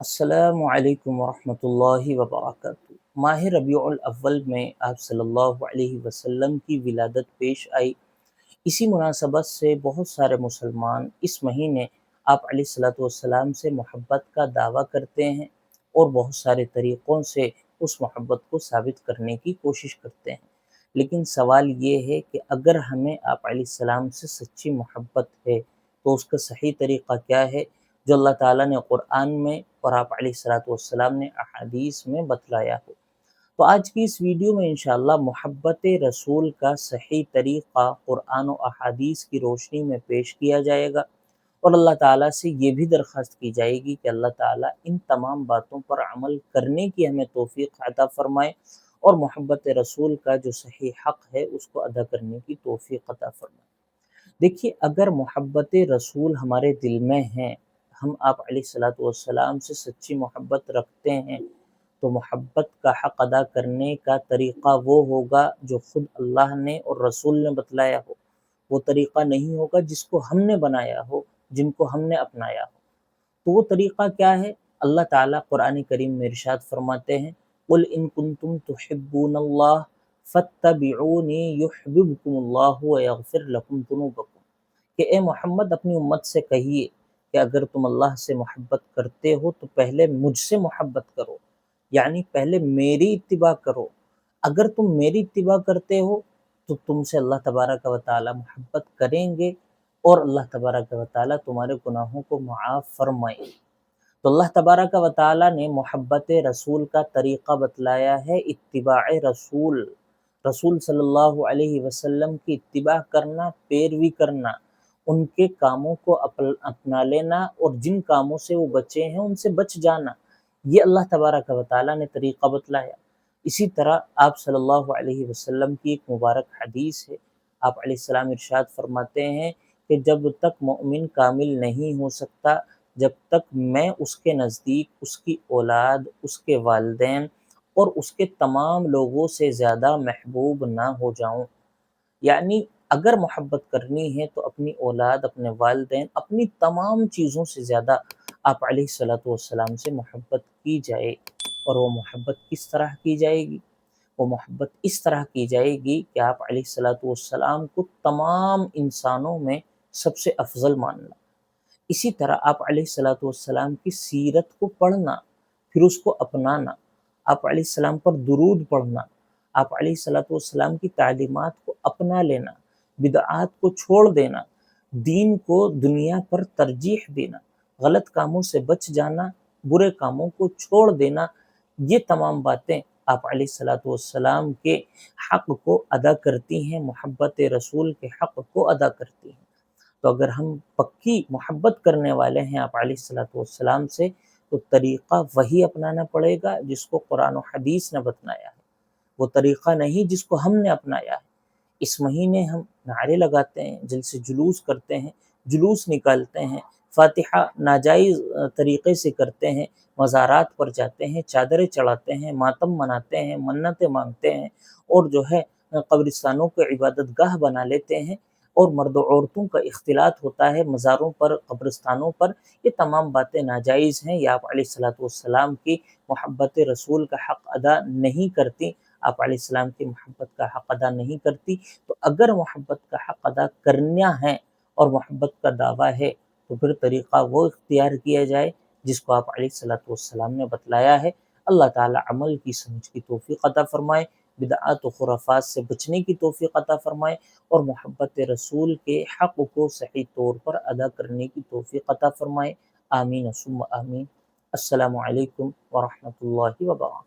السلام علیکم ورحمۃ اللہ وبرکاتہ۔ ماہ ربیع الاول میں آپ صلی اللہ علیہ وسلم کی ولادت پیش آئی۔ اسی مناسبت سے بہت سارے مسلمان اس مہینے آپ علیہ الصلوۃ والسلام سے محبت کا دعویٰ کرتے ہیں اور بہت سارے طریقوں سے اس محبت کو ثابت کرنے کی کوشش کرتے ہیں۔ لیکن سوال یہ ہے کہ اگر ہمیں آپ علیہ السلام سے سچی محبت ہے تو اس کا صحیح طریقہ کیا ہے جو اللہ تعالیٰ نے قرآن میں اور آپ علیہ الصلوۃ والسلام نے احادیث میں بتلایا ہو۔ تو آج کی اس ویڈیو میں انشاءاللہ محبت رسول کا صحیح طریقہ قرآن و احادیث کی روشنی میں پیش کیا جائے گا، اور اللہ تعالیٰ سے یہ بھی درخواست کی جائے گی کہ اللہ تعالیٰ ان تمام باتوں پر عمل کرنے کی ہمیں توفیق عطا فرمائے، اور محبت رسول کا جو صحیح حق ہے اس کو ادا کرنے کی توفیق عطا فرمائے۔ دیکھیے، اگر محبت رسول ہمارے دل میں ہیں، ہم آپ علیہ الصلوۃ والسلام سے سچی محبت رکھتے ہیں، تو محبت کا حق ادا کرنے کا طریقہ وہ ہوگا جو خود اللہ نے اور رسول نے بتلایا ہو۔ وہ طریقہ نہیں ہوگا جس کو ہم نے بنایا ہو، جن کو ہم نے اپنایا ہو۔ تو وہ طریقہ کیا ہے؟ اللہ تعالیٰ قرآن کریم میں ارشاد فرماتے ہیں، قُلْ إِن كُنتُمْ تُحِبُّونَ اللَّهَ فَاتَّبِعُونِي يُحْبِبْكُمُ اللَّهُ وَيَغْفِرْ لَكُمْ ذُنُوبَكُمْ، کہ اے محمد اپنی امت سے کہیے کہ اگر تم اللہ سے محبت کرتے ہو تو پہلے مجھ سے محبت کرو، یعنی پہلے میری اتباع کرو۔ اگر تم میری اتباع کرتے ہو تو تم سے اللہ تبارک و تعالی محبت کریں گے، اور اللہ تبارک و تعالی تمہارے گناہوں کو معاف فرمائیں گے۔ تو اللہ تبارک و تعالی نے محبت رسول کا طریقہ بتلایا ہے، اتباع رسول، رسول صلی اللہ علیہ وسلم کی اتباع کرنا، پیروی کرنا، ان کے کاموں کو اپنا لینا، اور جن کاموں سے وہ بچے ہیں ان سے بچ جانا، یہ اللہ تبارک و تعالیٰ نے طریقہ بتلایا۔ اسی طرح آپ صلی اللہ علیہ وسلم کی ایک مبارک حدیث ہے، آپ علیہ السلام ارشاد فرماتے ہیں کہ جب تک مومن کامل نہیں ہو سکتا، جب تک میں اس کے نزدیک اس کی اولاد، اس کے والدین اور اس کے تمام لوگوں سے زیادہ محبوب نہ ہو جاؤں۔ یعنی اگر محبت کرنی ہے تو اپنی اولاد، اپنے والدین، اپنی تمام چیزوں سے زیادہ آپ علیہ الصلوۃ والسلام سے محبت کی جائے۔ اور وہ محبت کس طرح کی جائے گی؟ وہ محبت اس طرح کی جائے گی کہ آپ علیہ الصلوۃ والسلام کو تمام انسانوں میں سب سے افضل ماننا۔ اسی طرح آپ علیہ الصلوۃ والسلام کی سیرت کو پڑھنا، پھر اس کو اپنانا، آپ علیہ السلام پر درود پڑھنا، آپ علیہ الصلوۃ والسلام کی تعلیمات کو اپنا لینا، بدعات کو چھوڑ دینا، دین کو دنیا پر ترجیح دینا، غلط کاموں سے بچ جانا، برے کاموں کو چھوڑ دینا، یہ تمام باتیں آپ علیہ الصلوۃ والسلام کے حق کو ادا کرتی ہیں، محبت رسول کے حق کو ادا کرتی ہیں۔ تو اگر ہم پکی محبت کرنے والے ہیں آپ علیہ الصلوۃ والسلام سے، تو طریقہ وہی اپنانا پڑے گا جس کو قرآن و حدیث نے بتلایا ہے، وہ طریقہ نہیں جس کو ہم نے اپنایا ہے۔ اس مہینے ہم نعرے لگاتے ہیں، جلسے جلوس کرتے ہیں، جلوس نکالتے ہیں، فاتحہ ناجائز طریقے سے کرتے ہیں، مزارات پر جاتے ہیں، چادریں چڑھاتے ہیں، ماتم مناتے ہیں، منتیں مانگتے ہیں، اور جو ہے قبرستانوں کو عبادت گاہ بنا لیتے ہیں، اور مرد و عورتوں کا اختلاط ہوتا ہے مزاروں پر، قبرستانوں پر۔ یہ تمام باتیں ناجائز ہیں، یہ آپ علیہ الصلوۃ والسلام کی محبت رسول کا حق ادا نہیں کرتی، آپ علیہ السلام کی محبت کا حق ادا نہیں کرتی۔ تو اگر محبت کا حق ادا کرنا ہے اور محبت کا دعویٰ ہے، تو پھر طریقہ وہ اختیار کیا جائے جس کو آپ علیہ الصلوۃ والسلام نے بتلایا ہے۔ اللہ تعالیٰ عمل کی سمجھ کی توفیق عطا فرمائے، بدعات و خرافات سے بچنے کی توفیق عطا فرمائے، اور محبت رسول کے حق کو صحیح طور پر ادا کرنے کی توفیق عطا فرمائے۔ آمین ثم آمین۔ السلام علیکم ورحمۃ اللہ وبرکاتہ۔